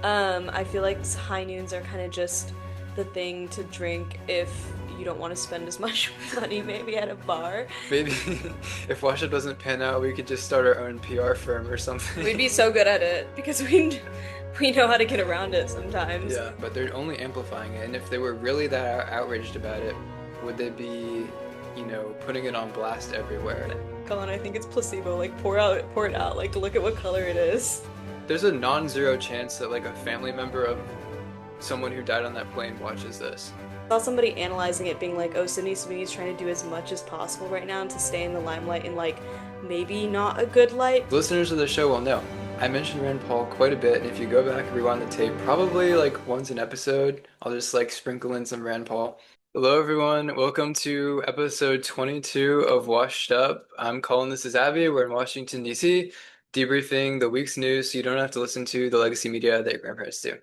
I feel like high noons are kind of just the thing to drink if you don't want to spend as much money maybe at a bar. Maybe if Washa doesn't pan out, we could just start our own PR firm or We'd be something. so good at it because we know how to get around it sometimes. Yeah, but they're only amplifying it. And if they were really that outraged about it, would they be, putting it on blast everywhere? Colin, I think it's placebo. Like pour it out. Like look at what color it is. There's a non-zero chance that like a family member of someone who died on that plane watches this. Saw somebody analyzing it, being like, "Oh, Sydney Sweeney's trying to do as much as possible right now to stay in the limelight and like maybe not a good light." Listeners of the show will know. I mentioned Rand Paul quite a bit, and if you go back and rewind the tape, probably like once an episode, I'll just like sprinkle in some Rand Paul. Hello, everyone. Welcome to episode 22 of Washed Up. I'm Colin. This is Abby. We're in Washington, D.C., debriefing the week's news so you don't have to listen to the legacy media that your grandparents do.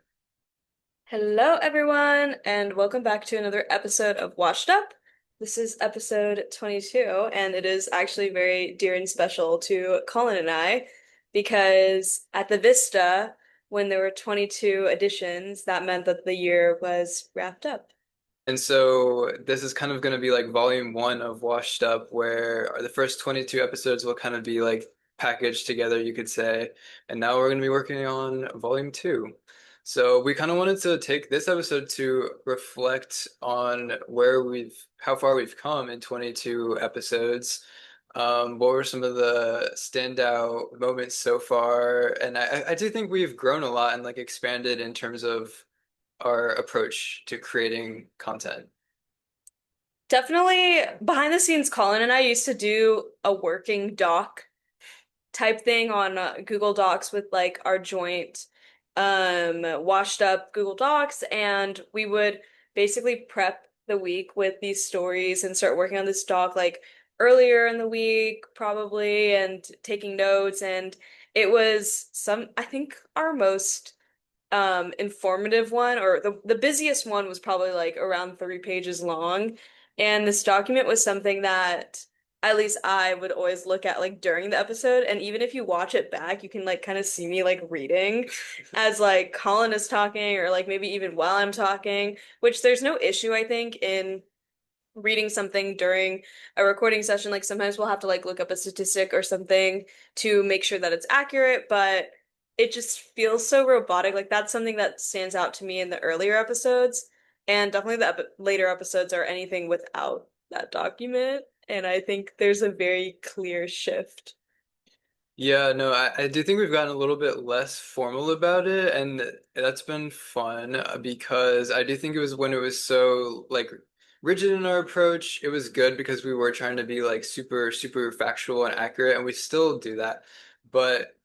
Hello, everyone, and welcome back to another episode of Washed Up. This is episode 22, and it is actually very dear and special to Colin and I because at the Vista, when there were 22 editions, that meant that the year was wrapped up. And so this is kind of going to be like volume one of Washed Up, where the first 22 episodes will kind of be like packaged together, you could say. And now we're going to be working on volume two. So we kind of wanted to take this episode to reflect on how far we've come in 22 episodes. What were some of the standout moments so far? And I do think we've grown a lot and like expanded in terms of our approach to creating content. Definitely behind the scenes, Colin and I used to do a working doc type thing on Google Docs with like our joint washed up Google Docs, and we would basically prep the week with these stories and start working on this doc like earlier in the week probably and taking notes, and it was some I think our most informative one, or the busiest one, was probably like around 3 pages long. And this document was something that at least I would always look at like during the episode. And even if you watch it back, you can like kind of see me like reading as like Colin is talking, or like maybe even while I'm talking, which there's no issue, I think, in reading something during a recording session. Like sometimes we'll have to like look up a statistic or something to make sure that it's accurate, but it just feels so robotic. Like that's something that stands out to me in the earlier episodes, and definitely the later episodes are anything without that document. And I think there's a very clear shift. Yeah, no, I do think we've gotten a little bit less formal about it, and that's been fun because I do think it was when it was so like rigid in our approach, it was good because we were trying to be like super, super factual and accurate, and we still do that. But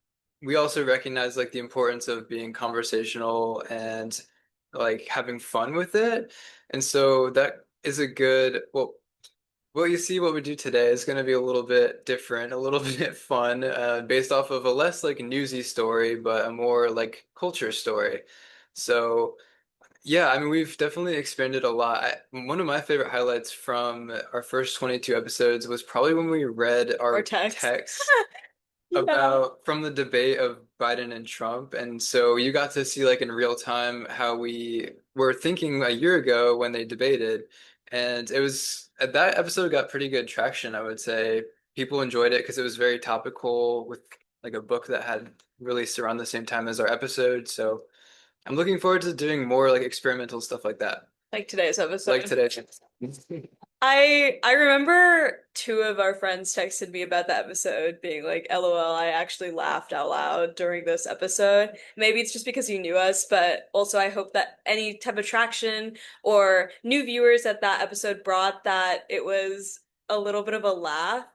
we also recognize like the importance of being conversational and like having fun with it. And so that is a good, well, you see, what we do today is going to be a little bit different, a little bit fun, based off of a less like newsy story, but a more like culture story. So, yeah, I mean, we've definitely expanded a lot. One of my favorite highlights from our first 22 episodes was probably when we read Or our text. text Yeah. about from the debate of Biden and Trump. And so you got to see like in real time how we were thinking a year ago when they debated. And it was that episode got pretty good traction, I would say. People enjoyed it because it was very topical with like a book that had released around the same time as our episode. So I'm looking forward to doing more like experimental stuff like that. Like today's Like episode. today. I remember two of our friends texted me about the episode, being like, "LOL, I actually laughed out loud during this episode." Maybe it's just because you knew us, but also I hope that any type of traction or new viewers that that episode brought, that it was a little bit of a laugh.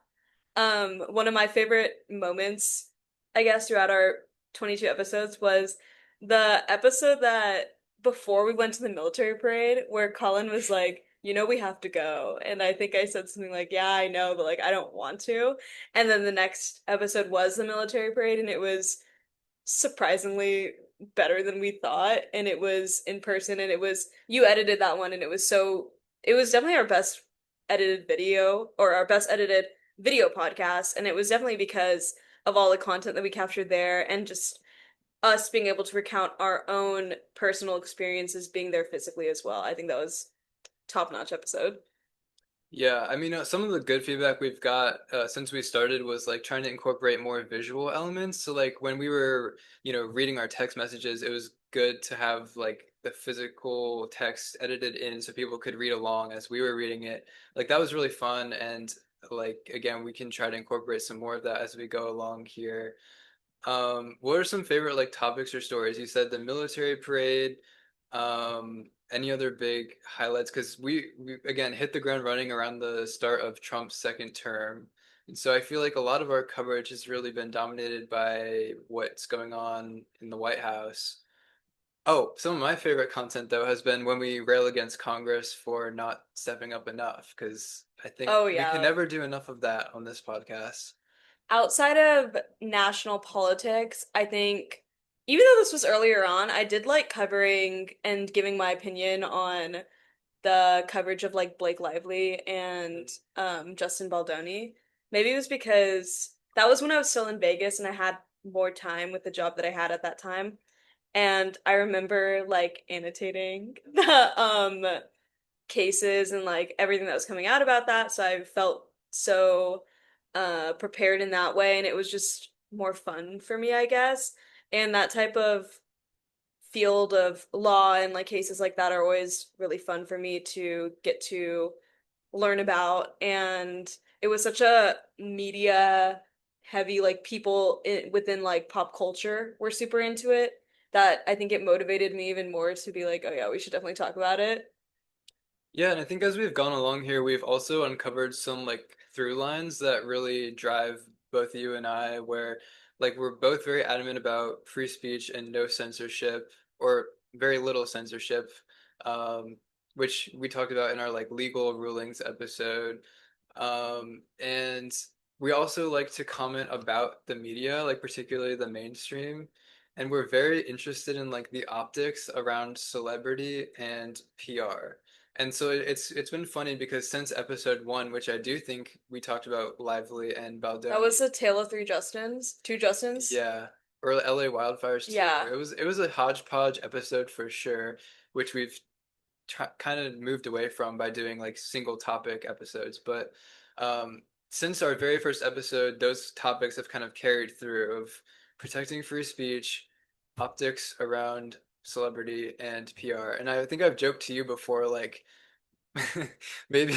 One of my favorite moments, I guess, throughout our 22 episodes was the episode that before we went to the military parade, where Colin was like, we have to go. And I think I said something like, yeah, I know, but like, I don't want to. And then the next episode was the military parade, and it was surprisingly better than we thought. And it was in person, and you edited that one, and it was definitely our best edited video, or our best edited video podcast. And it was definitely because of all the content that we captured there, and just us being able to recount our own personal experiences being there physically as well. I think that was top-notch episode. Yeah, I mean, some of the good feedback we've got since we started was like trying to incorporate more visual elements. So like when we were, reading our text messages, it was good to have like the physical text edited in so people could read along as we were reading it. Like that was really fun, and like again, we can try to incorporate some more of that as we go along here. What are some favorite like topics or stories? You said the military parade. Any other big highlights? Because we again hit the ground running around the start of Trump's second term. And so I feel like a lot of our coverage has really been dominated by what's going on in the White House. Oh, some of my favorite content though has been when we rail against Congress for not stepping up enough, because I think Oh we can yeah. never do enough of that on this podcast. Outside of national politics, I think even though this was earlier on, I did like covering and giving my opinion on the coverage of like Blake Lively and Justin Baldoni. Maybe it was because that was when I was still in Vegas and I had more time with the job that I had at that time. And I remember like annotating the cases and like everything that was coming out about that. So I felt so prepared in that way, and it was just more fun for me, I guess. And that type of field of law and like cases like that are always really fun for me to get to learn about. And it was such a media heavy, like people within like pop culture were super into it that I think it motivated me even more to be like, oh yeah, we should definitely talk about it. Yeah, and I think as we've gone along here, we've also uncovered some like through lines that really drive both you and I, where like we're both very adamant about free speech and no censorship, or very little censorship, um, which we talked about in our like legal rulings episode. And we also like to comment about the media, like particularly the mainstream. And we're very interested in like the optics around celebrity and PR. And so it's been funny because since episode one, which I do think we talked about Lively and That Baldoni, was a tale of three Justins, two Justins. yeah, or LA wildfires too. Yeah. It was a hodgepodge episode for sure, which we've kind of moved away from by doing like single topic episodes. But since our very first episode, those topics have kind of carried through of protecting free speech, optics around celebrity and PR. And I think I've joked to you before, like maybe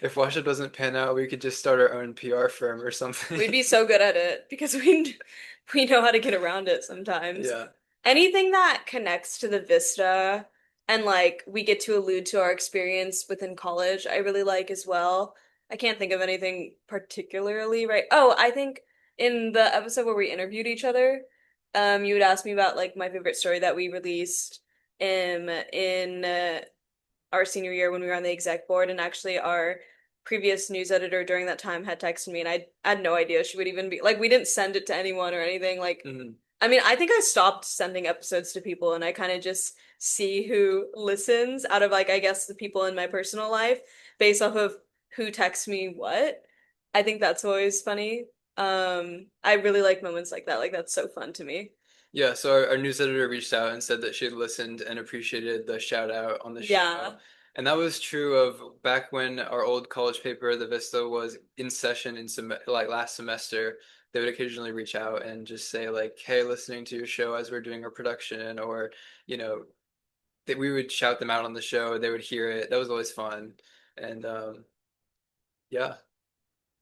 if Washa doesn't pan out, we could just start our own PR firm or something. We'd be so good at it because we know how to get around it sometimes. Yeah. Anything that connects to the Vista and like we get to allude to our experience within college, I really like as well. I can't think of anything particularly right. Oh, I think in the episode where we interviewed each other, you would ask me about like my favorite story that we released in our senior year when we were on the exec board, and actually our previous news editor during that time had texted me, and I had no idea she would even be like, we didn't send it to anyone or anything. Like, Mhm. I mean, I think I stopped sending episodes to people, and I kind of just see who listens out of like, I guess the people in my personal life based off of who texts me what. I think that's always funny. I really like moments like that. Like that's so fun to me. Yeah, so our news editor reached out and said that she had listened and appreciated the shout out on the show. Yeah. And that was true of back when our old college paper, The Vista, was in session in like last semester. They would occasionally reach out and just say like, "Hey, listening to your show as we're doing our production," or you know, that we would shout them out on the show. They would hear it. That was always fun. And yeah.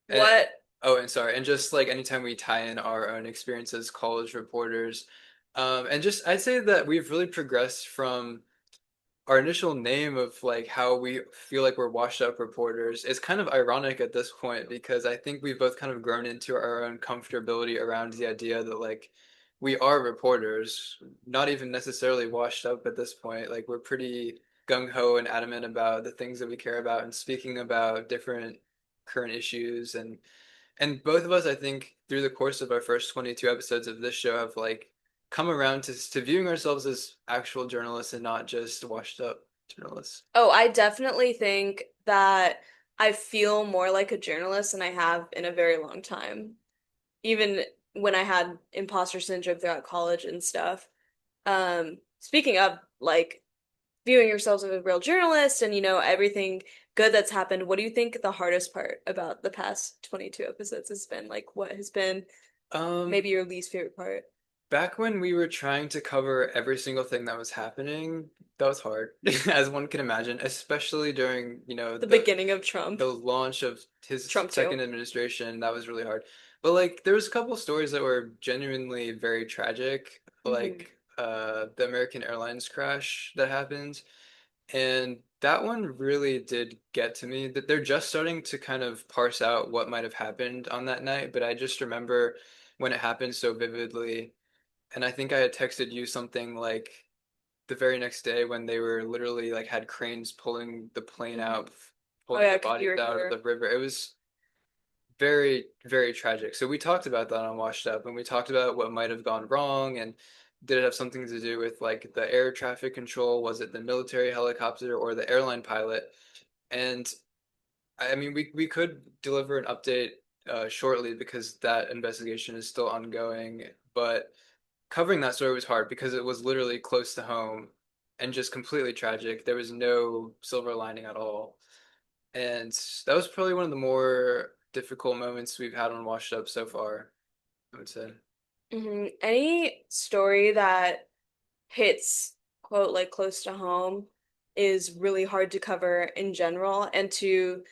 And What oh, and sorry, and just like anytime we tie in our own experience as college reporters, and just I'd say that we've really progressed from our initial name of like how we feel like we're washed up reporters. It's kind of ironic at this point because I think we've both kind of grown into our own comfortability around the idea that like we are reporters, not even necessarily washed up at this point. Like we're pretty gung ho and adamant about the things that we care about and speaking about different current issues, and both of us, I think, through the course of our first 22 episodes of this show, have like come around to viewing ourselves as actual journalists and not just washed up journalists. Oh, I definitely think that I feel more like a journalist than I have in a very long time. Even when I had imposter syndrome throughout college and stuff. Speaking of like viewing yourselves as a real journalist and everything good that's happened, what do you think the hardest part about the past 22 episodes has been? Like what has been Um, maybe your least favorite part? Back when we were trying to cover every single thing that was happening, that was hard, as one can imagine, especially during, The beginning of Trump, the launch of his Trump too. second administration. That was really hard. But like there was a couple stories that were genuinely very tragic, Hmm. like the American Airlines crash that happened. And that one really did get to me. That they're just starting to kind of parse out what might have happened on that night, but I just remember when it happened so vividly. And I think I had texted you something like the very next day when they were literally like had cranes pulling the plane Hmm. out, Oh pulling yeah, the because you bodies were out of here. the river. It was very, very tragic. So we talked about that on Washed Up, and we talked about what might have gone wrong, and did it have something to do with like the air traffic control? Was it the military helicopter or the airline pilot? And I mean, we could deliver an update shortly because that investigation is still ongoing, but covering that story was hard because it was literally close to home and just completely tragic. There was no silver lining at all. And that was probably one of the more difficult moments we've had on Washed Up so far, I would say. Any story that hits quote like close to home is really hard to cover in general and to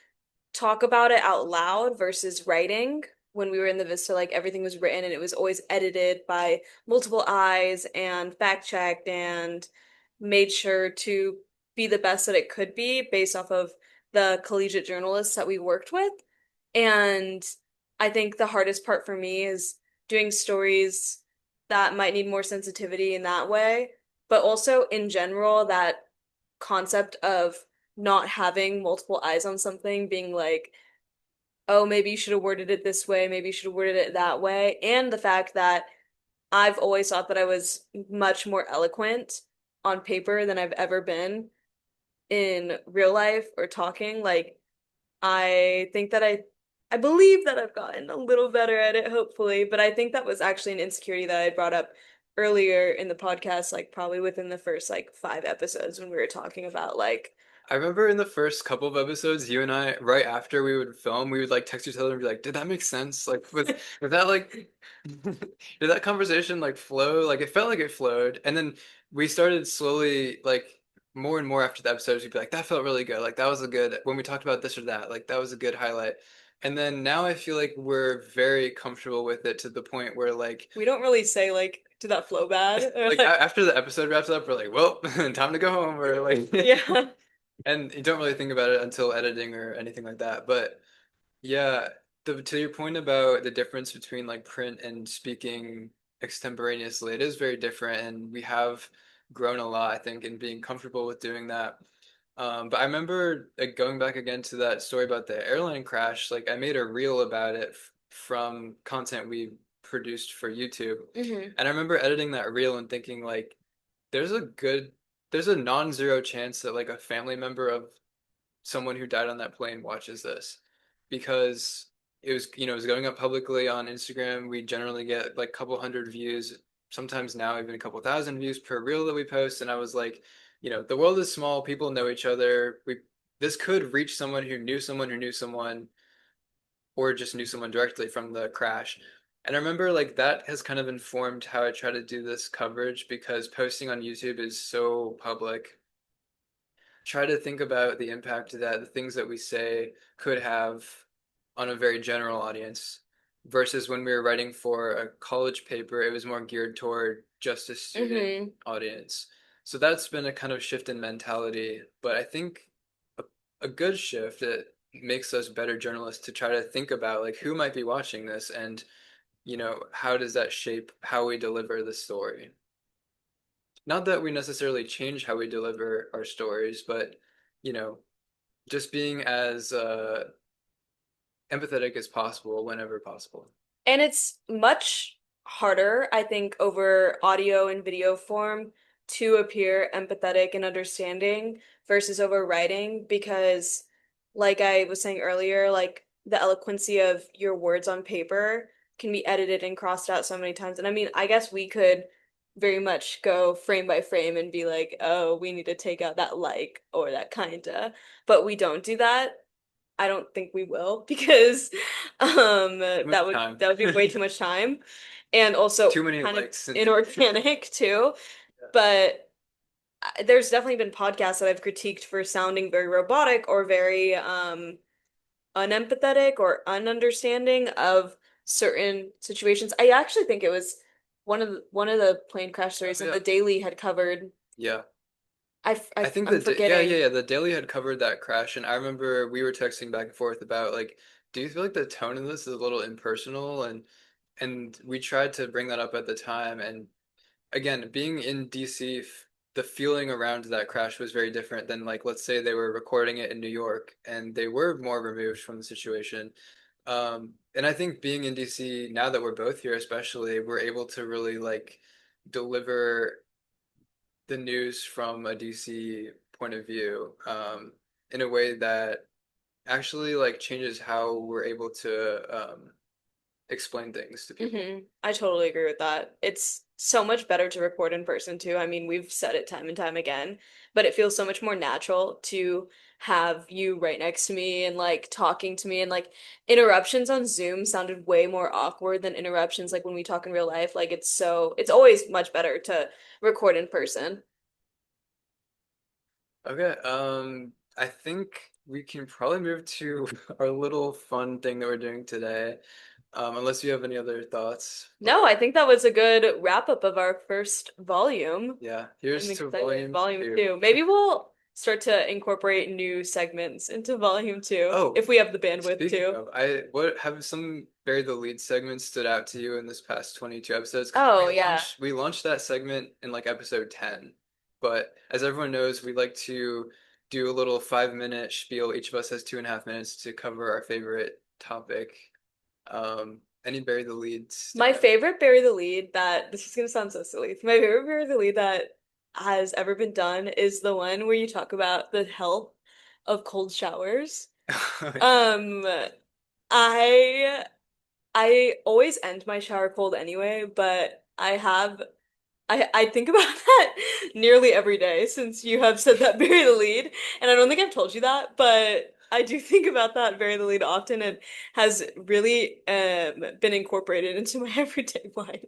talk about it out loud versus writing. When we were in the Vista, like everything was written and it was always edited by multiple eyes and fact checked and made sure to be the best that it could be based off of the collegiate journalists that we worked with. And I think the hardest part for me is doing stories that might need more sensitivity in that way, but also in general, that concept of not having multiple eyes on something, being like, oh, maybe you should have worded it this way, maybe you should have worded it that way, and the fact that I've always thought that I was much more eloquent on paper than I've ever been in real life or talking. Like, I think that I believe that I've gotten a little better at it, hopefully, but I think that was actually an insecurity that I brought up earlier in the podcast, like probably within the first like 5 episodes when we were talking about like, I remember in the first couple of episodes, you and I, right after we would film, we would like text each other and be like, "Did that make sense? Like, was that like, did that conversation like flow? Like, it felt like it flowed." And then we started slowly, like, more and more after the episodes, we'd be like, "That felt really good. Like, that was a good when we talked about this or that. Like, that was a good highlight." And then now I feel like we're very comfortable with it to the point where like, we don't really say like, did that flow bad? Or like, after the episode wraps up, we're like, "Well, time to go home," or like. yeah. And you don't really think about it until editing or anything like that. But yeah, to your point about the difference between like print and speaking extemporaneously, it is very different, and we have grown a lot, I think, in being comfortable with doing that. But I remember like, going back again to that story about the airline crash. Like I made a reel about it from content we produced for YouTube, Hmm. and I remember editing that reel and thinking like, there's a good, there's a non-zero chance that like a family member of someone who died on that plane watches this because it was going up publicly on Instagram. We generally get like a couple hundred views, sometimes now even a couple thousand views per reel that we post. And I was like, the world is small, people know each other. This could reach someone who knew someone who knew someone or just knew someone directly from the crash. And I remember like that has kind of informed how I try to do this coverage because posting on YouTube is so public. Try to think about the impact that the things that we say could have on a very general audience versus when we were writing for a college paper, it was more geared toward just a student Hmm. audience. So that's been a kind of shift in mentality, but I think a, a good shift that makes us better journalists to try to think about like who might be watching this and how does that shape how we deliver the story. Not that we necessarily change how we deliver our stories, but you know, just being as empathetic as possible whenever possible. And it's much harder, I think, over audio and video form to appear empathetic and understanding versus over writing because, like I was saying earlier, like the eloquency of your words on paper can be edited and crossed out so many times. And I mean, I guess we could very much go frame by frame and be like, oh, we need to take out that like or that kinda, but we don't do that. I don't think we will because Too much that would time. be way too much time and also Too many kind of likes and too many. inorganic too. But there's definitely been podcasts that I've critiqued for sounding very robotic or very unempathetic or ununderstanding of certain situations. I actually think it was one of the plane crash Oh stories that yeah. the Daily had covered. Yeah. I think I'm forgetting. the Daily had covered that crash, and I remember we were texting back and forth about like, do you feel like the tone in this is a little impersonal? And we tried to bring that up at the time, and again, being in DC, the feeling around that crash was very different than like, let's say they were recording it in New York and they were more removed from the situation. And I think being in DC now that we're both here, especially, we're able to really like deliver the news from a DC point of view, in a way that actually like changes how we're able to explain things to people. I totally agree with that. It's so much better to record in person too. I mean, we've said it time and time again, but it feels so much more natural to have you right next to me and like talking to me and like interruptions on Zoom sounded way more awkward than interruptions like when we talk in real life. Like it's always much better to record in person. Okay, I think we can probably move to our little fun thing that we're doing today, unless you have any other thoughts. No, But I think that was a good wrap up of our first volume. yeah, I'm here's to excited. volume Volume two. two. Maybe we'll start to incorporate new segments into volume two Oh, if we have the bandwidth speaking to. of, what have some Bury the Lead segments stood out to you in this past 22 episodes? Because Oh yeah. we launched that segment in like episode 10, but as everyone knows, we like to do a little 5 minute spiel. Each of us has 2.5 minutes to cover our favorite topic. Any Bury the Lead My stand out? favorite bury the lead that this is gonna sound so silly. My favorite bury the lead that has ever been done is the one where you talk about the health of cold showers. Um, I I always end my shower cold anyway, but I think about that nearly every day since you have said that bury the lead, and I don't think I've told you that, but I do think about that bury the lead often and has really been incorporated into my everyday life.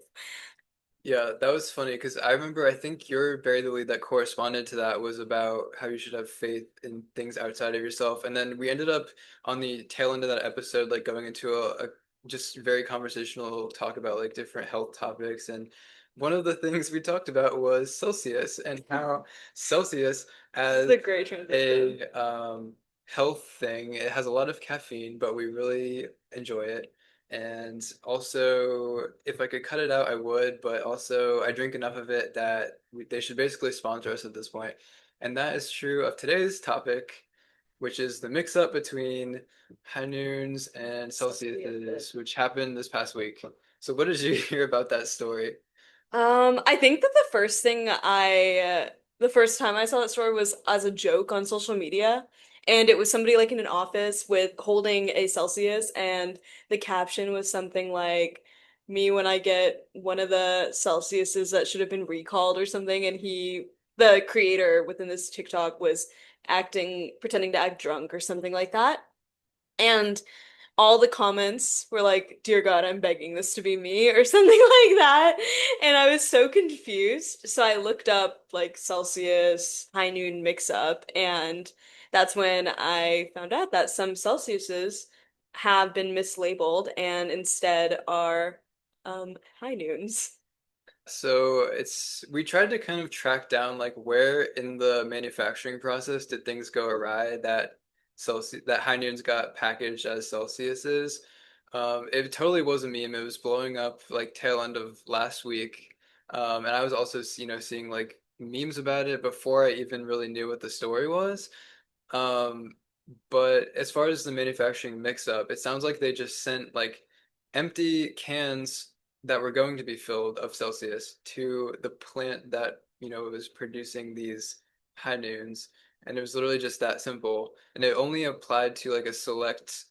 Yeah, that was funny because I remember I think your Bury the Lead that corresponded to that was about how you should have faith in things outside of yourself. And then we ended up on the tail end of that episode, like going into a just very conversational talk about like different health topics. And one of the things we talked about was Celsius and how Celsius This is as a great transition. a health thing, it has a lot of caffeine, but we really enjoy it. And also, if I could cut it out, I would, but also I drink enough of it that they should basically sponsor us at this point. And that is true of today's topic, which is the mix-up between high noons and Celsiuses, which happened this past week. So what did you hear about that story? I think that the first time I saw that story was as a joke on social media, and it was somebody like in an office with holding a Celsius, and the caption was something like, "Me when I get one of the Celsiuses that should have been recalled" or something, and the creator within this TikTok was pretending to act drunk or something like that. And all the comments were like, "Dear God, I'm begging this to be me," or something like that. And I was so confused. So I looked up like Celsius high noon mix up, and that's when I found out that some Celsiuses have been mislabeled and instead are high noons. So it's we tried to kind of track down like where in the manufacturing process did things go awry that Celsius that High Noons got packaged as Celsius's. It totally was a meme. It was blowing up like tail end of last week. And I was also seeing like memes about it before I even really knew what the story was. Um, but as far as the manufacturing mix-up, it sounds like they just sent like empty cans that were going to be filled of Celsius to the plant that, was producing these high noons. And it was literally just that simple. And it only applied to like a select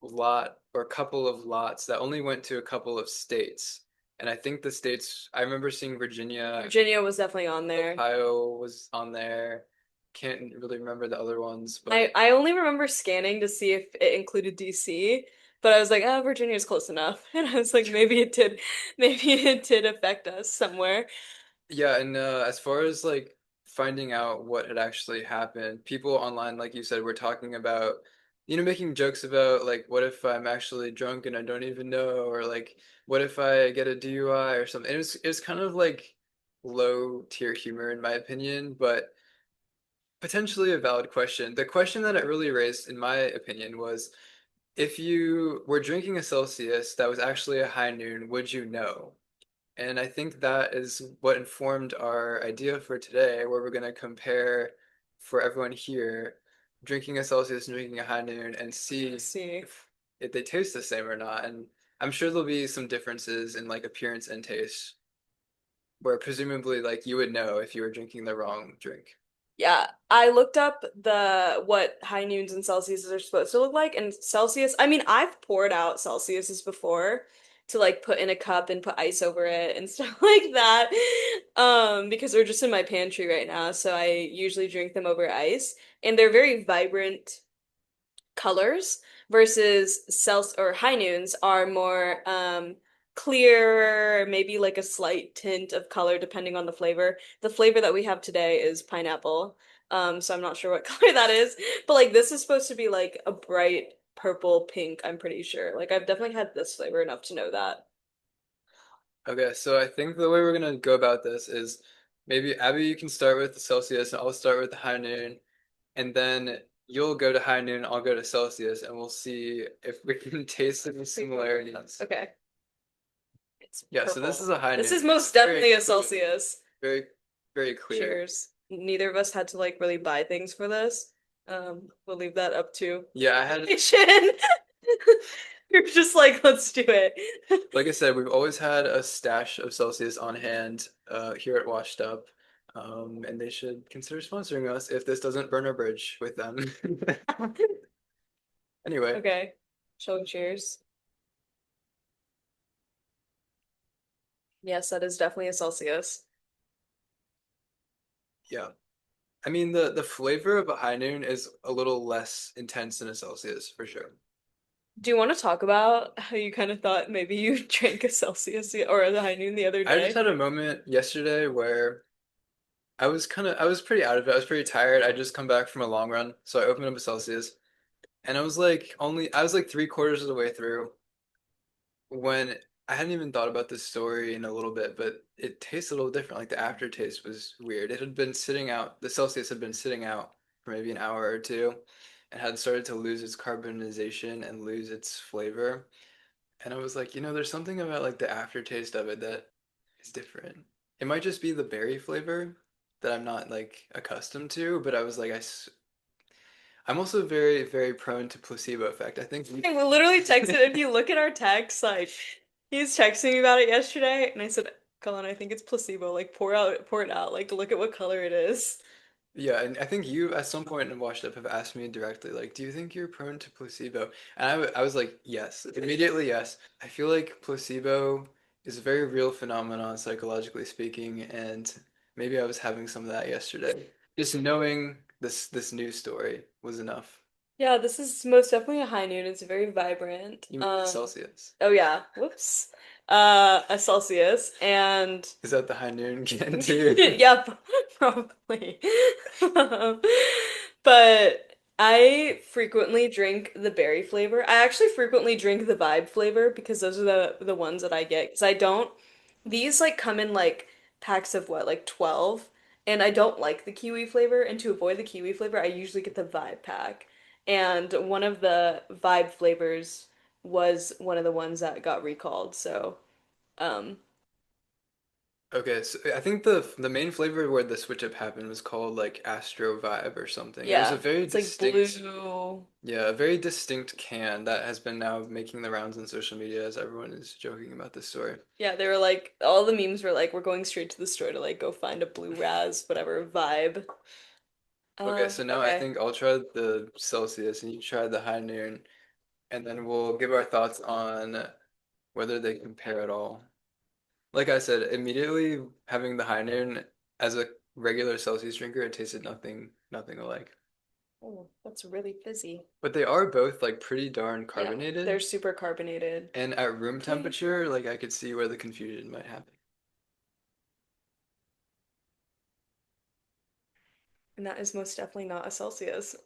lot or couple of lots that only went to a couple of states. And I think the states, I remember seeing Virginia, Virginia was definitely on there. Ohio was on there. Can't really remember the other ones, but I only remember scanning to see if it included DC, but I was like, oh, Virginia's close enough. And I was like, maybe it did affect us somewhere. yeah, and as far as like finding out what had actually happened, people online, like you said, were talking about, making jokes about like, what if I'm actually drunk and I don't even know, or like, what if I get a DUI or something. It was kind of like low tier humor in my opinion, but potentially a valid question. The question that it really raised, in my opinion, was if you were drinking a Celsius that was actually a high noon, would you know? And I think that is what informed our idea for today, where we're going to compare for everyone here drinking a Celsius and drinking a high noon and I see see. if they taste the same or not. And I'm sure there'll be some differences in like appearance and taste, where presumably like you would know if you were drinking the wrong drink. Yeah, I looked up the what high noons and Celsiuses are supposed to look like, and Celsius, I mean, I've poured out Celsiuses before to like put in a cup and put ice over it and stuff like that. Because they're just in my pantry right now, so I usually drink them over ice, and they're very vibrant colors versus Cels or high noons are more clear, maybe like a slight tint of color depending on the flavor. The flavor that we have today is pineapple. So I'm not sure what color that is, but like this is supposed to be like a bright purple pink, I'm pretty sure. Like I've definitely had this flavor enough to know that. Okay, so I think the way we're gonna go about this is maybe Abby, you can start with the Celsius, and I'll start with the high noon, and then you'll go to high noon, I'll go to Celsius, and we'll see if we can taste any similarities. Okay. It's Yeah, so this is purple. a high This noon. is most Very definitely a clear, Celsius. very, very clear. Cheers. Neither of us had to like really buy things for this. We'll leave that up to Yeah, I had, Shin. You're just like, let's do it. like I said, we've always had a stash of Celsius on hand here at Washed Up, and they should consider sponsoring us if this doesn't burn our bridge with them. Anyway, Okay. Shall we cheers? Yes, that is definitely a Celsius. yeah. I mean, the flavor of a high noon is a little less intense than a Celsius for sure. Do you want to talk about how you kind of thought maybe you drank a Celsius or a high noon the other I just day? had a moment yesterday where I was pretty out of it. I was pretty tired. I'd just come back from a long run, so I opened up a Celsius, and I was like three-quarters of the way through when I hadn't even thought about this story in a little bit, but it tastes a little different. Like the aftertaste was weird. It had been sitting out, the Celsius had been sitting out for maybe an hour or two and had started to lose its carbonization and lose its flavor. And I was like, there's something about like the aftertaste of it that is different. It might just be the berry flavor that I'm not like accustomed to, but I was like, I'm also very, very prone to placebo effect. I think I literally texted, if you look at our text, like he's texting me about it yesterday, and I said, Colin, I think it's placebo. Like pour it out. Like look at what color it is. yeah, and I think you at some point in Washed Up have asked me directly, like, do you think you're prone to placebo? And I was like, yes, immediately yes. I feel like placebo is a very real phenomenon, psychologically speaking, and maybe I was having some of that yesterday. Just knowing this news story was enough. Yeah, this is most definitely a high noon. It's very vibrant. You mean Celsius? Oh yeah, whoops. A Celsius and Is that the high noon again too? yep, probably. Um, But I frequently drink the berry flavor. I actually frequently drink the vibe flavor because those are the ones that I get. Because I don't, these like come in like packs of what, like 12, and I don't like the kiwi flavor. And to avoid the kiwi flavor, I usually get the vibe pack. And one of the vibe flavors was one of the ones that got recalled. So, um, Okay, so I think the main flavor where the switch up happened was called like Astro Vibe or something. It was a yeah, very it's like distinct, blue. yeah, a very distinct can that has been now making the rounds on social media as everyone is joking about this story. Yeah, they were like, all the memes were like, we're going straight to the store to like go find a blue raz, whatever vibe. Okay, so now I Okay. think I'll try the Celsius and you try the high noon. and then we'll give our thoughts on whether they compare at all. Like I said, immediately having the high noon as a regular Celsius drinker, it tasted nothing alike. Oh, that's really fizzy. But they are both like pretty darn Yeah, they're carbonated, super carbonated. and at room Okay. temperature, like I could see where the confusion might happen. And that is most definitely not a Celsius.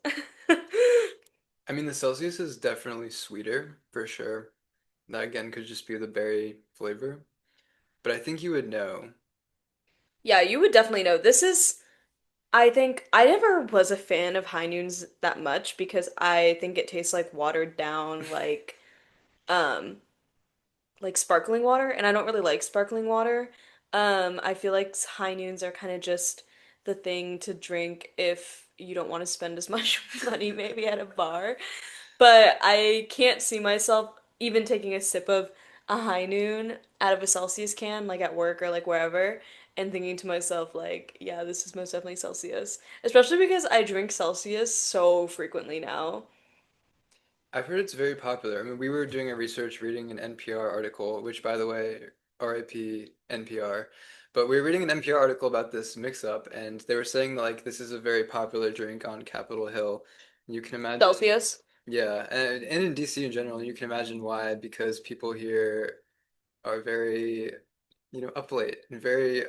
I mean, the Celsius is definitely sweeter for sure. That again could just be the berry flavor, but I think you would know. Yeah, you would definitely know. I think I never was a fan of high noons that much because I think it tastes like watered down, um, like sparkling water, and I don't really like sparkling water. I feel like high noons are kind of just the thing to drink if you don't want to spend as much money maybe at a bar. But I can't see myself even taking a sip of a high noon out of a Celsius can, like at work or like wherever, and thinking to myself, like, yeah, this is most definitely Celsius. Especially because I drink Celsius so frequently now. I've heard it's very popular. I mean, we were doing a research reading an NPR article, which by the way, RIP NPR, but we were reading an NPR article about this mix-up, and they were saying like this is a very popular drink on Capitol Hill. You can imagine, Celsius, yeah, and in DC in general, you can imagine why, because people here are very, up late and very.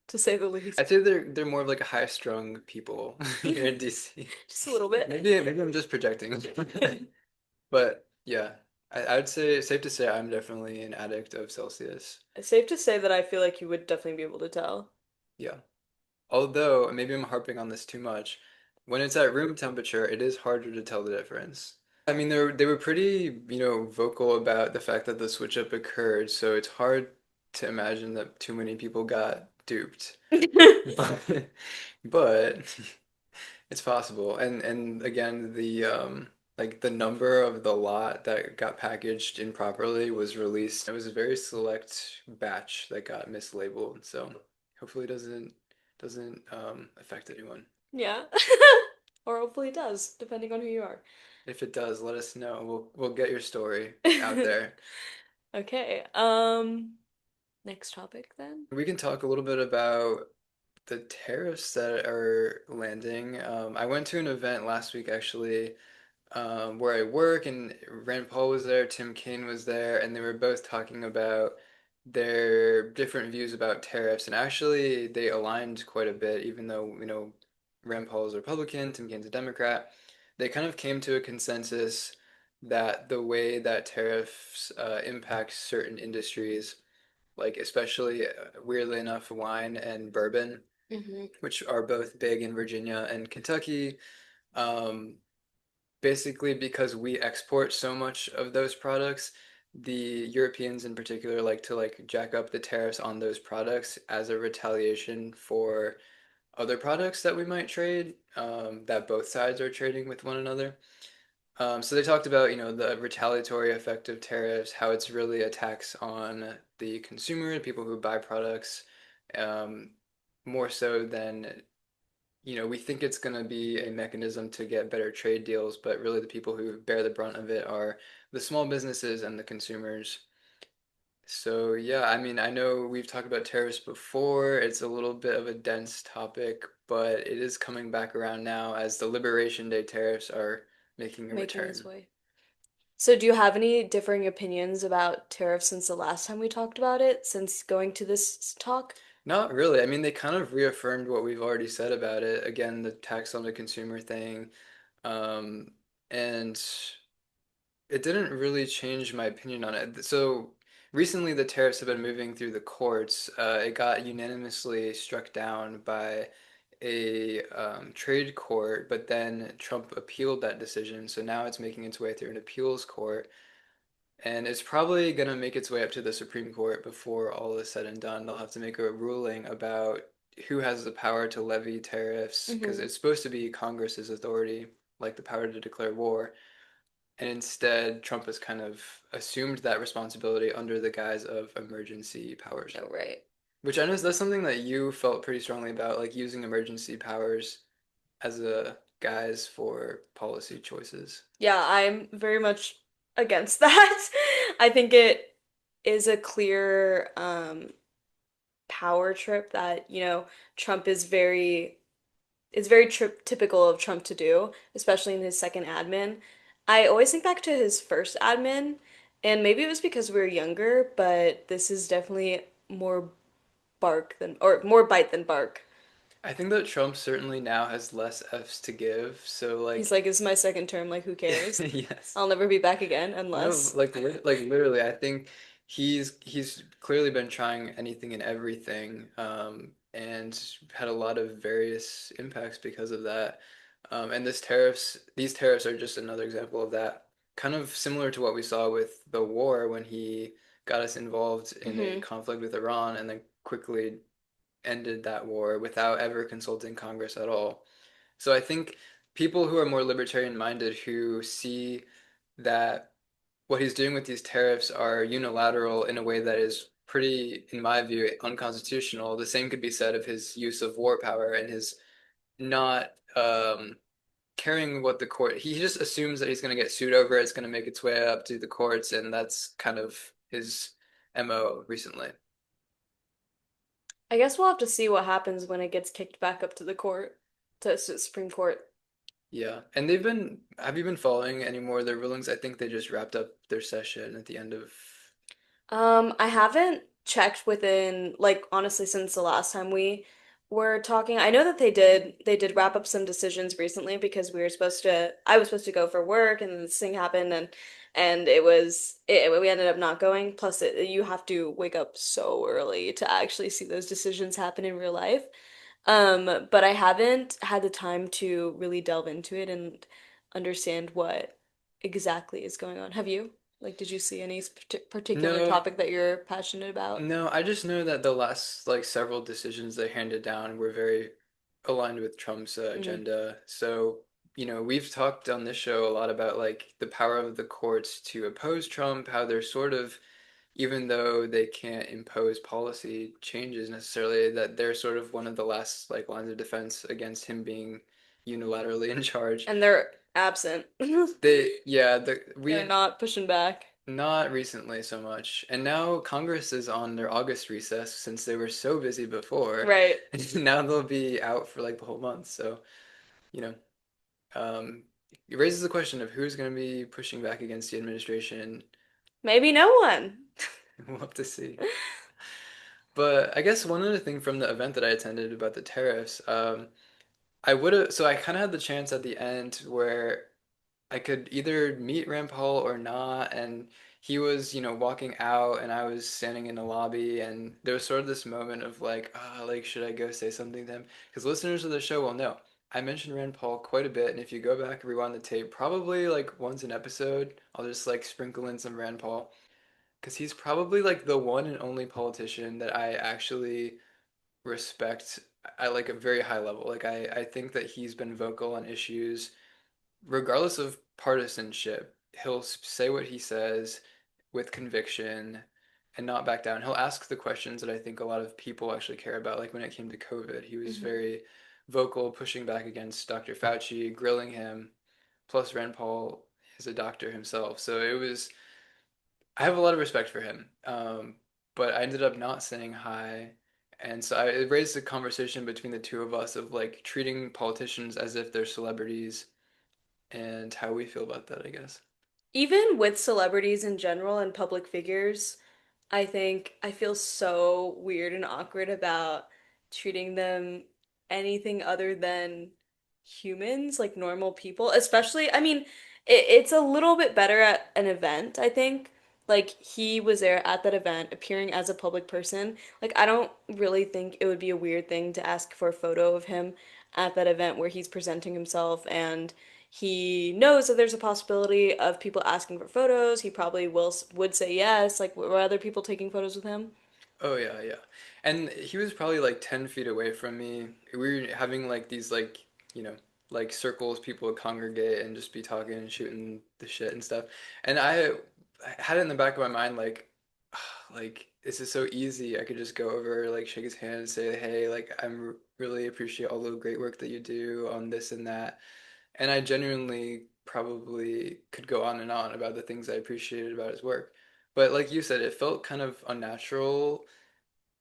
to say the least. I'd say they're more of like a high-strung people here in DC. Just a little bit. Maybe I'm just projecting. But yeah, I would say it's safe to say I'm definitely an addict of Celsius. It's safe to say that I feel like you would definitely be able to tell. Yeah. Although maybe I'm harping on this too much. When it's at room temperature, it is harder to tell the difference. I mean, they were pretty, vocal about the fact that the switch up occurred, so it's hard to imagine that too many people got duped. But, but it's possible. And again, the like the number of the lot that got packaged improperly was released. It was a very select batch that got mislabeled. So hopefully it doesn't affect anyone. Yeah. Or hopefully it does, depending on who you are. If it does, let us know. We'll get your story out there. Okay. Next topic then. We can talk a little bit about the tariffs that are landing. I went to an event last week actually where I work, and Rand Paul was there, Tim Kaine was there, and they were both talking about their different views about tariffs. And actually, they aligned quite a bit, even though, Rand Paul is a Republican, Tim Kaine's a Democrat. They kind of came to a consensus that the way that tariffs impact certain industries, like especially, weirdly enough, wine and bourbon, Hmm. which are both big in Virginia and Kentucky, um, basically because we export so much of those products, the Europeans in particular like to like jack up the tariffs on those products as a retaliation for other products that we might trade, that both sides are trading with one another. So they talked about, the retaliatory effect of tariffs, how it's really a tax on the consumer, the people who buy products, um, more so than we think it's going to be a mechanism to get better trade deals, but really the people who bear the brunt of it are the small businesses and the consumers. So yeah, I mean, I know we've talked about tariffs before. It's a little bit of a dense topic, but it is coming back around now as the Liberation Day tariffs are making a Making its return. way. So, do you have any differing opinions about tariffs since the last time we talked about it, since going to this talk? Not really. I mean, they kind of reaffirmed what we've already said about it. Again, the tax on the consumer thing. Um, and it didn't really change my opinion on it. So recently, the tariffs have been moving through the courts. It got unanimously struck down by a trade court, but then Trump appealed that decision. So now it's making its way through an appeals court, and it's probably going to make its way up to the Supreme Court before all is said and done. They'll have to make a ruling about who has the power to levy tariffs, because Hmm. it's supposed to be Congress's authority, like the power to declare war. And instead, Trump has kind of assumed that responsibility under the guise of emergency powers. Oh, right. Which I know that's something that you felt pretty strongly about, like using emergency powers as a guise for policy choices. Yeah, I'm very much against that. I think it is a clear power trip that, Trump is very typical of Trump to do, especially in his second admin. I always think back to his first admin, and maybe it was because we were younger, but this is definitely more more bite than bark. I think that Trump certainly now has less Fs to give. So He's like, like, "It's my second term, like who cares? yes. I'll never be back again No, unless." like literally, I think he's clearly been trying anything and everything, and had a lot of various impacts because of that. And these tariffs are just another example of that. Kind of similar to what we saw with the war when he got us involved in a Hmm. conflict with Iran and then quickly ended that war without ever consulting Congress at all. So I think people who are more libertarian minded who see that what he's doing with these tariffs are unilateral in a way that is pretty, in my view, unconstitutional. The same could be said of his use of war power and his not caring what the court. He just assumes that he's going to get sued over. It's going to make its way up to the courts, and that's kind of his MO recently. I guess we'll have to see what happens when it gets kicked back up to the court, to Supreme Court. Yeah, and they've been. Have you been following any more of their rulings? I think they just wrapped up their session at the end of. I haven't checked within, like, honestly, since the last time we were talking. I know that they did wrap up some decisions recently because I was supposed to go for work, and then this thing happened, and we ended up not going. Plus you have to wake up so early to actually see those decisions happen in real life. But I haven't had the time to really delve into it and understand what exactly is going on. Have you? Like, did you see any particular No, topic that you're passionate about? no, I just know that the last like several decisions they handed down were very aligned with Trump's Mm. agenda. So, we've talked on this show a lot about like the power of the courts to oppose Trump, how they're sort of, even though they can't impose policy changes necessarily, that they're sort of one of the last like lines of defense against him being unilaterally in charge. And they're absent. Yeah, They're we not pushing back. not recently so much. And now Congress is on their August recess since they were so busy before. Right. And now they'll be out for like the whole month. So, you know, um, it raises the question of who's going to be pushing back against the administration. Maybe no one. We'll have to see. But I guess one other thing from the event that I attended about the tariffs, I would have, so I kind of had the chance at the end where I could either meet Rand Paul or not, and he was, walking out, and I was standing in the lobby, and there was sort of this moment of like, like, should I go say something to him? Because listeners of the show will know I mentioned Rand Paul quite a bit, and if you go back and rewind the tape, probably like once an episode, I'll just like sprinkle in some Rand Paul, because he's probably like the one and only politician that I actually respect at like a very high level. Like I think that he's been vocal on issues regardless of partisanship, he'll say what he says with conviction and not back down. He'll ask the questions that I think a lot of people actually care about. Like when it came to COVID, he was Hmm. very vocal, pushing back against Dr. Fauci, grilling him. Plus, Rand Paul is a doctor himself. So I have a lot of respect for him. But I ended up not saying hi. And so it raised a conversation between the two of us of like treating politicians as if they're celebrities and how we feel about that, I guess. Even with celebrities in general and public figures, I feel so weird and awkward about treating them anything other than humans, like normal people. Especially, I mean, it's a little bit better at an event, I think. Like he was there at that event, appearing as a public person. Like I don't really think it would be a weird thing to ask for a photo of him at that event where he's presenting himself and he knows that there's a possibility of people asking for photos. He probably would say yes. Like, were other people taking photos with him? Oh yeah, yeah. And he was probably like 10 feet away from me. We were having like these like, you know, like circles people would congregate and just be talking and shooting the shit and stuff. And I had it in the back of my mind like like this is so easy. I could just go over like shake his hand and say, "Hey, like really appreciate all the great work that you do on this and that." And I genuinely probably could go on and on about the things I appreciated about his work. But like you said, it felt kind of unnatural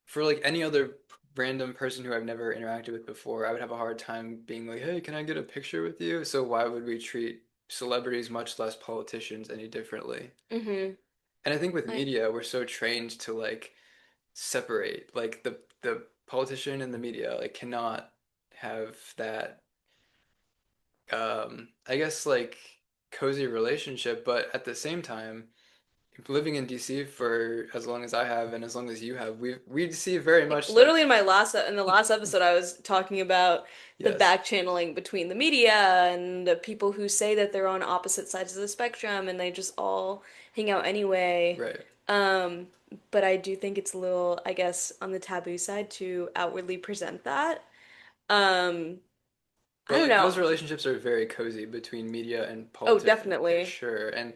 for like any other random person who I've never interacted with before. I would have a hard time being like, "Hey, can I get a picture with you?" So why would we treat celebrities, much less politicians, any differently? Mm-hmm. And I think with I media, we're so trained to like separate, like the politician and the media like cannot have that I guess like cozy relationship, but at the same time, living in DC for as long as I have and as long as you have, we see very much literally such in the last episode I was talking about the yes, back channeling between the media and the people who say that they're on opposite sides of the spectrum and they just all hang out anyway. right. Um, but I do think it's a little, I guess, on the taboo side to outwardly present that. Um, I But don't like know. those relationships are very cozy between media and Oh, politicians for definitely. sure. And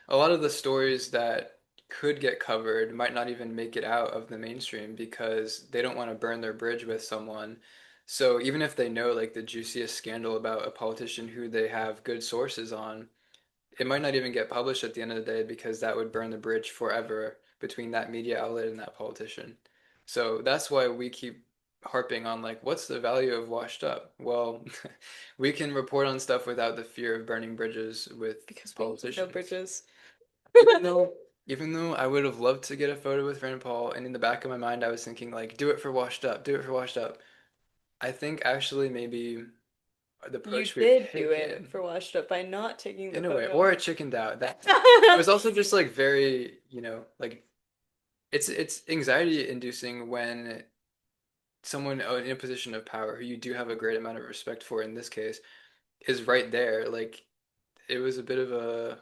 a lot of the stories that could get covered might not even make it out of the mainstream because they don't want to burn their bridge with someone. So even if they know like the juiciest scandal about a politician who they have good sources on, it might not even get published at the end of the day because that would burn the bridge forever between that media outlet and that politician. So that's why we keep harping on like, what's the value of washed up? Well, we can report on stuff without the fear of burning bridges with Because we need no politicians. bridges. Even though, even though I would have loved to get a photo with Rand Paul, and in the back of my mind I was thinking like, do it for washed up, do it for washed up. I think actually maybe the You approach we've did do it taken for Washed Up by not taking the in a way, or photo. I chickened out. That it was also just like very, like it's anxiety inducing when someone in a position of power who you do have a great amount of respect for in this case is right there. Like it was a bit of a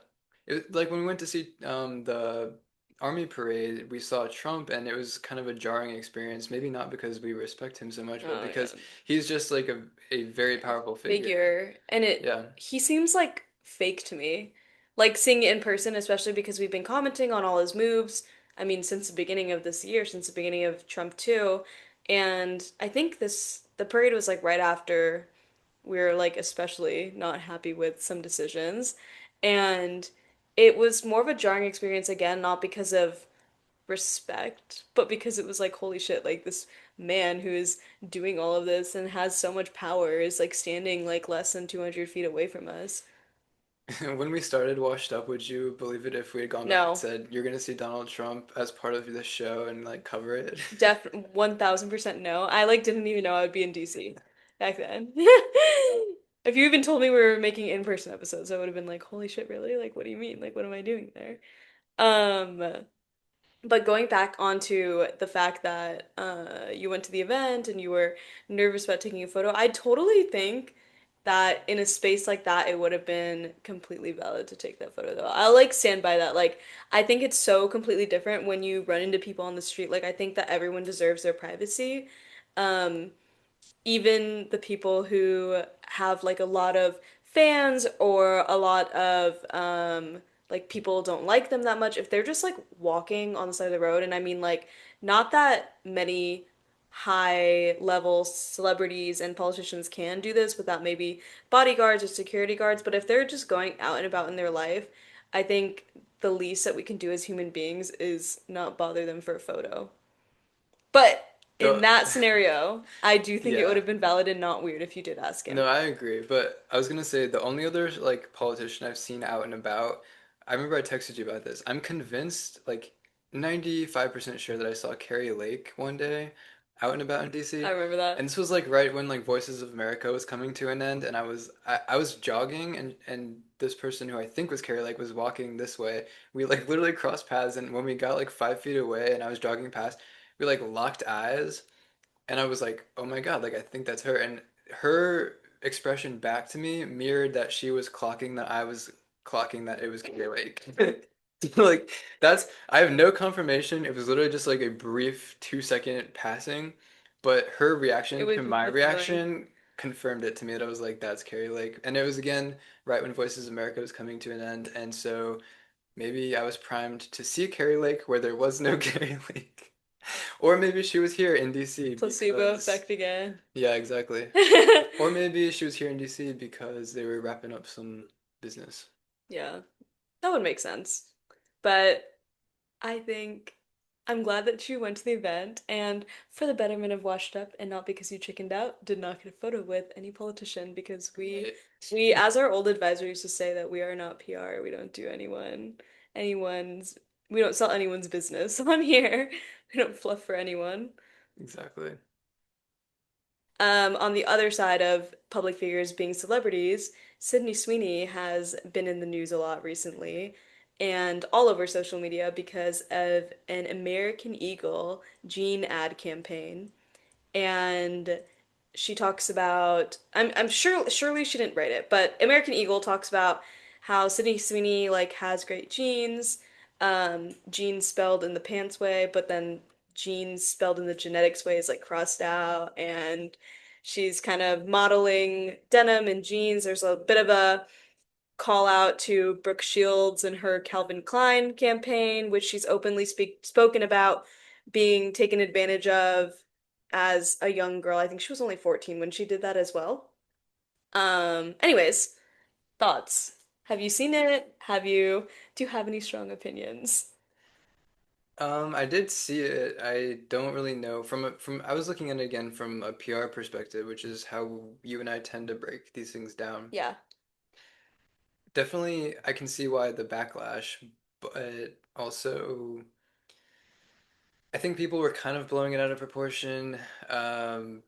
like when we went to see the army parade, we saw Trump and it was kind of a jarring experience. Maybe not because we respect him so much, but Oh yeah. because he's just like a very Yeah. powerful figure. Figure. And Yeah. he seems like fake to me. Like seeing it in person, especially because we've been commenting on all his moves. I mean, since the beginning of this year, since the beginning of Trump too. And I think the parade was like right after we were like especially not happy with some decisions. And it was more of a jarring experience again, not because of respect, but because it was like, holy shit, like this man who is doing all of this and has so much power is like standing like less than 200 feet away from us. When we started Washed Up, would you believe it if we had gone back and No, said, you're gonna see Donald Trump as part of this show and like cover it? def 1000% no. I like didn't even know I would be in DC back then. If you even told me we were making in-person episodes, I would have been like, holy shit, really? Like, what do you mean? Like, what am I doing there? Um, But going back onto the fact that you went to the event and you were nervous about taking a photo, I totally think that in a space like that, it would have been completely valid to take that photo, though. I'll like stand by that. Like, I think it's so completely different when you run into people on the street. Like, I think that everyone deserves their privacy. Um, Even the people who have like a lot of fans or a lot of like people don't like them that much, if they're just like walking on the side of the road, and I mean like not that many high level celebrities and politicians can do this without maybe bodyguards or security guards, but if they're just going out and about in their life, I think the least that we can do as human beings is not bother them for a photo. But in Go, that scenario, I do think it would yeah. have been valid and not weird if you did ask No, him. I agree. But I was gonna say the only other like politician I've seen out and about, I remember I texted you about this. I'm convinced, like 95% sure that I saw Carrie Lake one day out and about in I DC. remember that. And this was like right when like Voices of America was coming to an end, and I was jogging and this person who I think was Carrie Lake was walking this way. We like literally crossed paths, and when we got like 5 feet away and I was jogging past, we like locked eyes. And I was like, oh my God, like I think that's her. And her expression back to me mirrored that she was clocking that I was clocking that it was Clear Lake. Like that's I have no confirmation. It was literally just like a brief 2 second passing, but her It reaction was to just my the feeling. reaction confirmed it to me that I was like, that's Carrie Lake. And it was again right when Voices of America was coming to an end. And so maybe I was primed to see Carrie Lake where there was no Carrie Lake. Or maybe she was here in DC Placebo because, effect again. yeah, exactly. Or maybe she was here in DC because they were wrapping up some business. Yeah, that would make sense. But I think I'm glad that you went to the event and for the betterment of Washed Up and not because you chickened out, did not get a photo with any politician because Right. we as our old advisor used to say that we are not PR. We don't do anyone's we don't sell anyone's business on here. We don't fluff for anyone. Exactly. On the other side of public figures being celebrities, Sydney Sweeney has been in the news a lot recently and all over social media because of an American Eagle jean ad campaign. And she talks about I'm sure surely she didn't write it, but American Eagle talks about how Sydney Sweeney like has great genes, genes spelled in the pants way, but then genes spelled in the genetics way is like crossed out, and she's kind of modeling denim and jeans. There's a bit of a call out to Brooke Shields and her Calvin Klein campaign, which she's openly spoken about being taken advantage of as a young girl. I think she was only 14 when she did that as well. Anyways, thoughts. Have you seen it? Do you have any strong opinions? I did see it. I don't really know from I was looking at it again from a PR perspective, which is how you and I tend to break these things down. Yeah. Definitely, I can see why the backlash, but also I think people were kind of blowing it out of proportion. Um,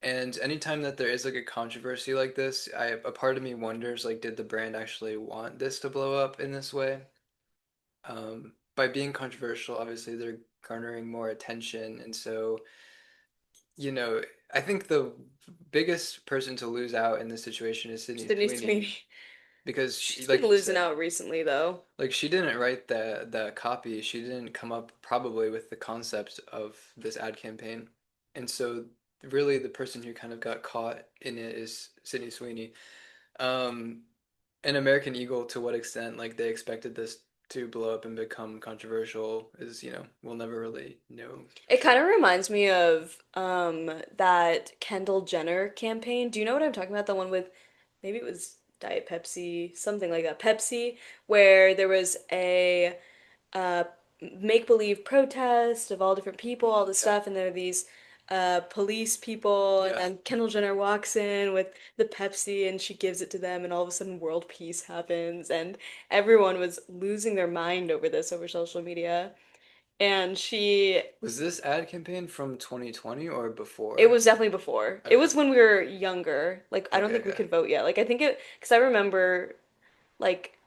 and anytime that there is like a controversy like this, a part of me wonders like, did the brand actually want this to blow up in this way? By being controversial, obviously they're garnering more attention, and so, you know, I think the biggest person to lose out in this situation is Sydney Sydney Sweeney Sweeney. because she, She's been like you losing said, out recently though. like she didn't write the copy. She didn't come up probably with the concept of this ad campaign. And so really the person who kind of got caught in it is Sydney Sweeney. Um, and American Eagle, to what extent like they expected this to blow up and become controversial is, we'll never really know for It kind sure. of reminds me of that Kendall Jenner campaign. Do you know what I'm talking about? The one with maybe it was Diet Pepsi, something like that. Pepsi, where there was a uh, make-believe protest of all different people, all this Yeah. stuff, and there are these police people, and Yeah. then Kendall Jenner walks in with the Pepsi and she gives it to them, and all of a sudden world peace happens, and everyone was losing their mind over this over social media. And she Was this ad campaign from 2020 or it before? was definitely before. It Okay. was when we were younger. Like I don't Okay, think we okay. could vote yet. Like I think it because I remember like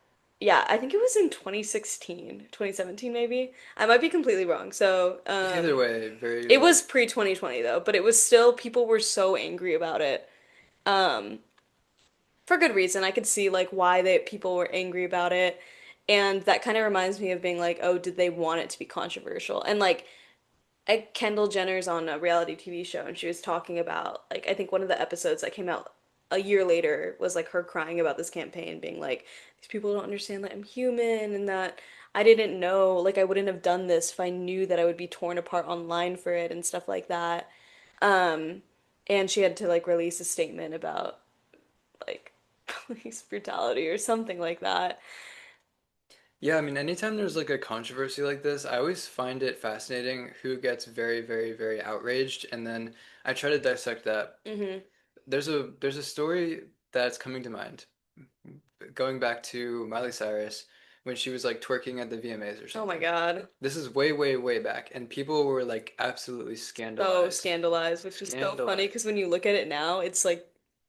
yeah, I think it was in 2016, 2017 maybe. I might be completely wrong. So, Either way, very it like was pre-2020 though, but it was still people were so angry about it. Um, for good reason. I could see like why they people were angry about it. And that kind of reminds me of being like, oh, did they want it to be controversial? And like Kendall Jenner's on a reality TV show and she was talking about like I think one of the episodes that came out a year later was like her crying about this campaign being like these people don't understand that I'm human and that I didn't know like I wouldn't have done this if I knew that I would be torn apart online for it and stuff like that. Um and she had to like release a statement about like police brutality or something like that. yeah, I mean, anytime there's like a controversy like this, I always find it fascinating who gets very, very, very outraged, and then I try to dissect that. Hmm. There's a story that's coming to mind, going back to Miley Cyrus when she was like twerking at the VMAs or Oh my something. God. This is way, way, way back, and people were like absolutely So scandalized. scandalized, which is so funny because Scandalized. when you look at it now, it's like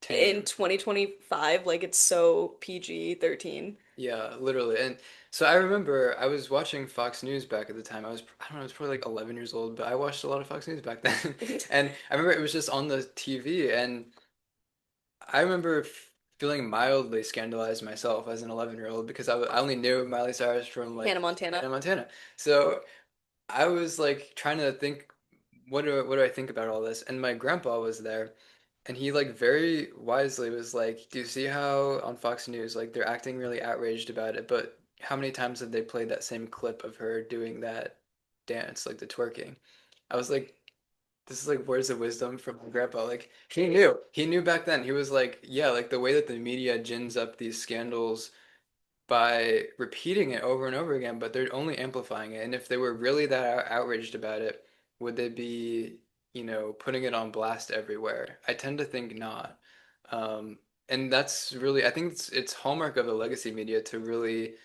in Tame. 2025, like it's so PG-13. Yeah, literally. And so I remember I was watching Fox News back at the time. I don't know, I was probably like 11 years old, but I watched a lot of Fox News back then. And I remember it was just on the TV, and I remember feeling mildly scandalized myself as an 11-year-old because I only knew Miley Cyrus from like Hannah Montana. Hannah Montana. So I was like trying to think, what do I think about all this? And my grandpa was there, and he like very wisely was like, "Do you see how on Fox News like they're acting really outraged about it, but how many times have they played that same clip of her doing that dance, like the twerking?" I was like, this is like words of wisdom from my grandpa. Like he knew back then. He was like, yeah, like the way that the media gins up these scandals by repeating it over and over again, but they're only amplifying it. And if they were really that outraged about it, would they be, putting it on blast everywhere? I tend to think not. Um, and that's really, I think it's hallmark of the legacy media to really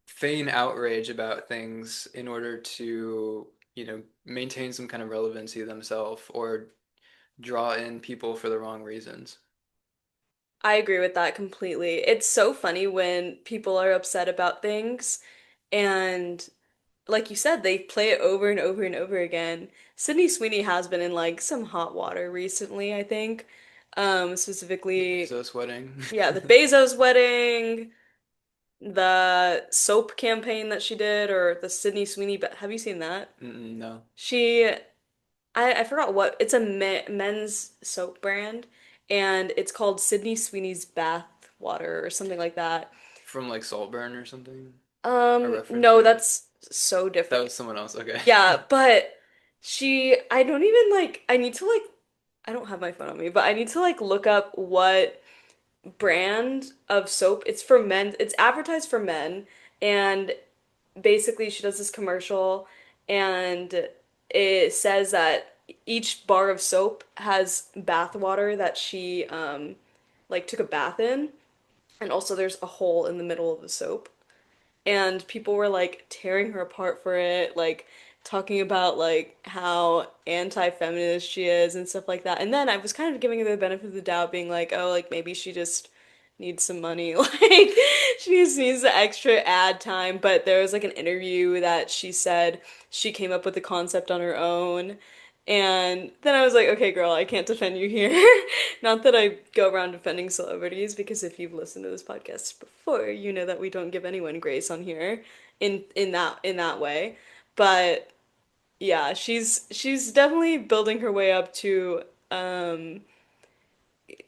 feign outrage about things in order to, maintain some kind of relevancy themselves or draw in people for the wrong reasons. I agree with that completely. It's so funny when people are upset about things and like you said, they play it over and over and over again. Sydney Sweeney has been in like some hot water recently, I think. The Specifically, Bezos wedding. yeah, the Bezos wedding, the soap campaign that she did, or the Sydney Sweeney. Have you seen that? Mm-mm, no. She, I forgot what, it's a men's soap brand, and it's called Sydney Sweeney's Bath Water or something like that. From like Saltburn or something? A reference No, maybe? that's so That different. was someone else. Okay. Yeah, but I don't even like, I need to like, I don't have my phone on me, but I need to like look up what brand of soap. It's for men, it's advertised for men, and basically she does this commercial and it says that each bar of soap has bath water that she like took a bath in, and also there's a hole in the middle of the soap and people were like tearing her apart for it, like talking about like how anti-feminist she is and stuff like that. And then I was kind of giving her the benefit of the doubt, being like, oh, like maybe she just needs some money, like she just needs the extra ad time. But there was like an interview that she said she came up with the concept on her own. And then I was like, okay, girl, I can't defend you here. Not that I go around defending celebrities, because if you've listened to this podcast before, you know that we don't give anyone grace on here in that way. But yeah, she's definitely building her way up to um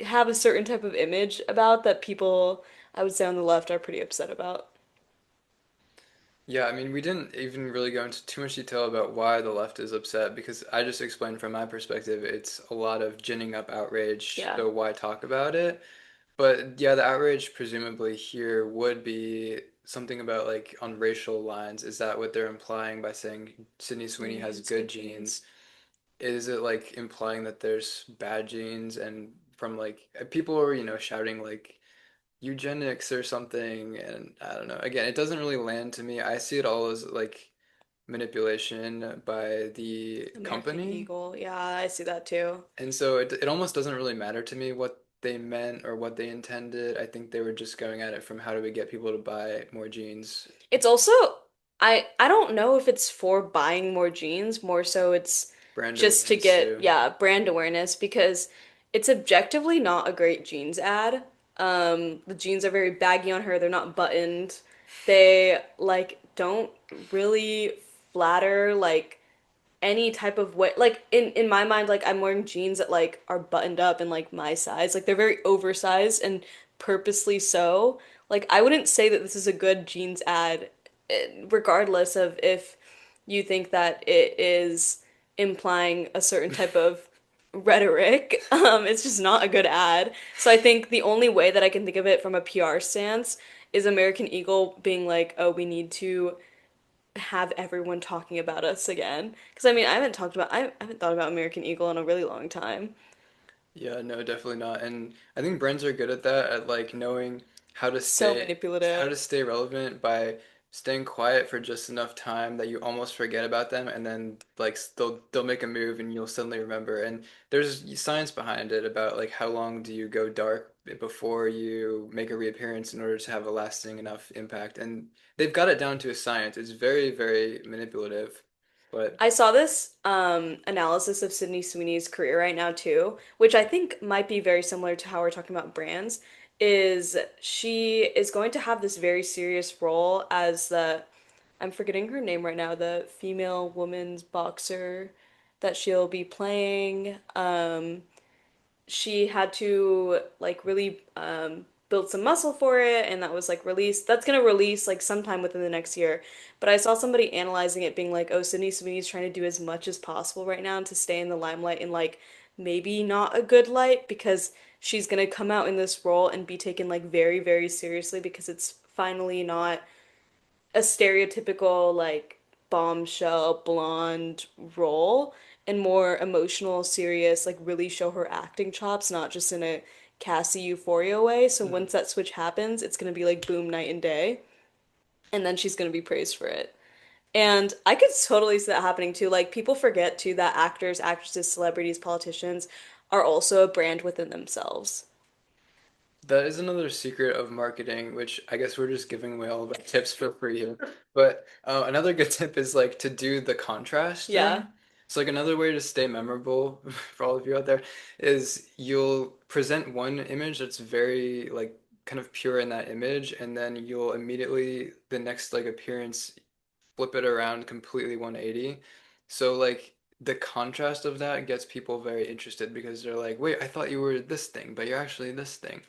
have a certain type of image about that people I would say on the left are pretty upset about. Yeah, I mean, we didn't even really go into too much detail about why the left is upset because I just explained from my perspective, it's a lot of ginning up outrage, Yeah. so why talk about it? But yeah, the outrage presumably here would be something about like on racial lines. Is that what they're implying by saying Sydney Sweeney Sydney has has good good genes? genes. Is it like implying that there's bad genes and from like people are, shouting like eugenics or something and I don't know. Again, it doesn't really land to me. I see it all as like manipulation by the American company. Eagle. Yeah, I see that too. And so it almost doesn't really matter to me what they meant or what they intended. I think they were just going at it from how do we get people to buy more jeans. It's also I don't know if it's for buying more jeans, more so it's Brand just to awareness get, too. yeah, brand awareness because it's objectively not a great jeans ad. The jeans are very baggy on her, they're not buttoned. They like don't really flatter like any type of way, like in my mind, like I'm wearing jeans that like are buttoned up in like my size, like they're very oversized and purposely so. Like I wouldn't say that this is a good jeans ad, regardless of if you think that it is implying a certain type of rhetoric. It's just not a good ad. So I think the only way that I can think of it from a PR stance is American Eagle being like, oh, we need to have everyone talking about us again. Because I mean, I haven't thought about American Eagle in a really long time. Yeah, no, definitely not. And I think brands are good at that, at like knowing how to So how to manipulative. stay relevant by staying quiet for just enough time that you almost forget about them, and then like they'll make a move and you'll suddenly remember. And there's science behind it about like how long do you go dark before you make a reappearance in order to have a lasting enough impact. And they've got it down to a science. It's very, very manipulative, but I saw this analysis of Sydney Sweeney's career right now too, which I think might be very similar to how we're talking about brands, is she is going to have this very serious role as the, I'm forgetting her name right now, the female women's boxer that she'll be playing. She had to like really build some muscle for it, and that was like released. That's gonna release like sometime within the next year. But I saw somebody analyzing it being like, oh, Sydney Sweeney's trying to do as much as possible right now to stay in the limelight and like maybe not a good light because she's gonna come out in this role and be taken like very, very seriously because it's finally not a stereotypical like bombshell blonde role and more emotional, serious, like really show her acting chops, not just in a Cassie Euphoria way. So Mhm. once that switch happens, it's gonna be like boom night and day, and then she's gonna be praised for it. And I could totally see that happening too. Like people forget too that actors, actresses, celebrities, politicians are also a brand within themselves. That is another secret of marketing, which I guess we're just giving away all of our tips for free here. But another good tip is like to do the contrast Yeah. thing. So like another way to stay memorable for all of you out there is you'll present one image that's very like kind of pure in that image, and then you'll immediately the next like appearance flip it around completely 180. So like the contrast of that gets people very interested because they're like, wait, I thought you were this thing, but you're actually this thing.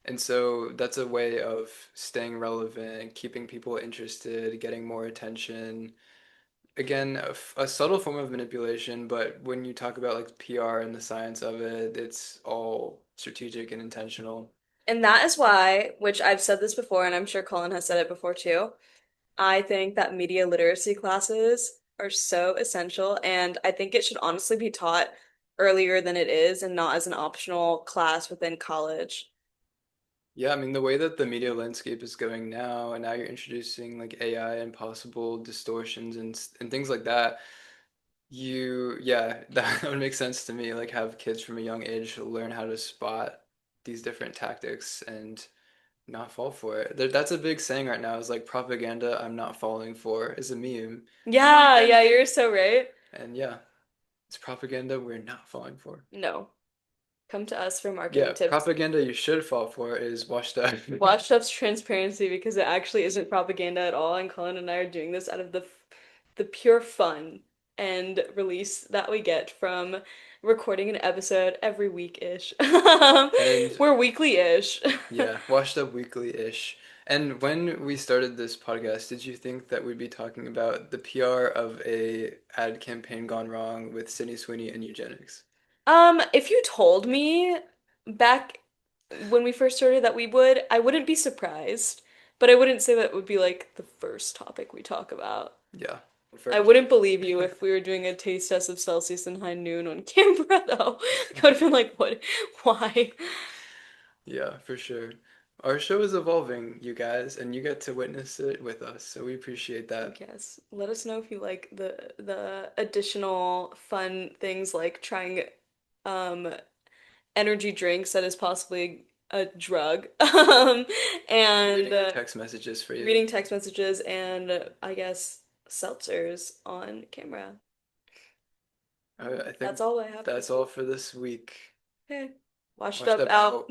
And so that's a way of staying relevant, keeping people interested, getting more attention. Again, a subtle form of manipulation, but when you talk about like PR and the science of it, it's all strategic and intentional. And that is why, which I've said this before, and I'm sure Colin has said it before too, I think that media literacy classes are so essential, and I think it should honestly be taught earlier than it is and not as an optional class within college. Yeah, I mean, the way that the media landscape is going now, and now you're introducing like AI and possible distortions and things like that, yeah, that would make sense to me. Like, have kids from a young age learn how to spot these different tactics and not fall for it. That's a big saying right now is like propaganda I'm not falling for is a meme. Yeah, yeah, you're so right. And yeah, it's propaganda we're not falling for. No, come to us for marketing Yeah, tips. propaganda you should fall for is washed up. Watch Stuff's transparency because it actually isn't propaganda at all, and Colin and I are doing this out of the pure fun and release that we get from recording an episode every week-ish. And We're weekly-ish. yeah, washed up weekly-ish. And when we started this podcast, did you think that we'd be talking about the PR of a ad campaign gone wrong with Sydney Sweeney and eugenics? If you told me back when we first started that we would, I wouldn't be surprised, but I wouldn't say that would be like the first topic we talk about. Yeah. I First. wouldn't believe you if we were doing a taste test of Celsius in high noon on camera, though. I would have been like, what? Why? Yeah, for sure. Our show is evolving, you guys, and you get to witness it with us, so we appreciate that. Yes. Let us know if you like the additional fun things like trying um energy drinks that is possibly a drug. And Reading our text messages for you. reading text messages and I guess seltzers on camera. I think That's all I have to that's say. all for this week. Okay. Washed Washed up up out. out.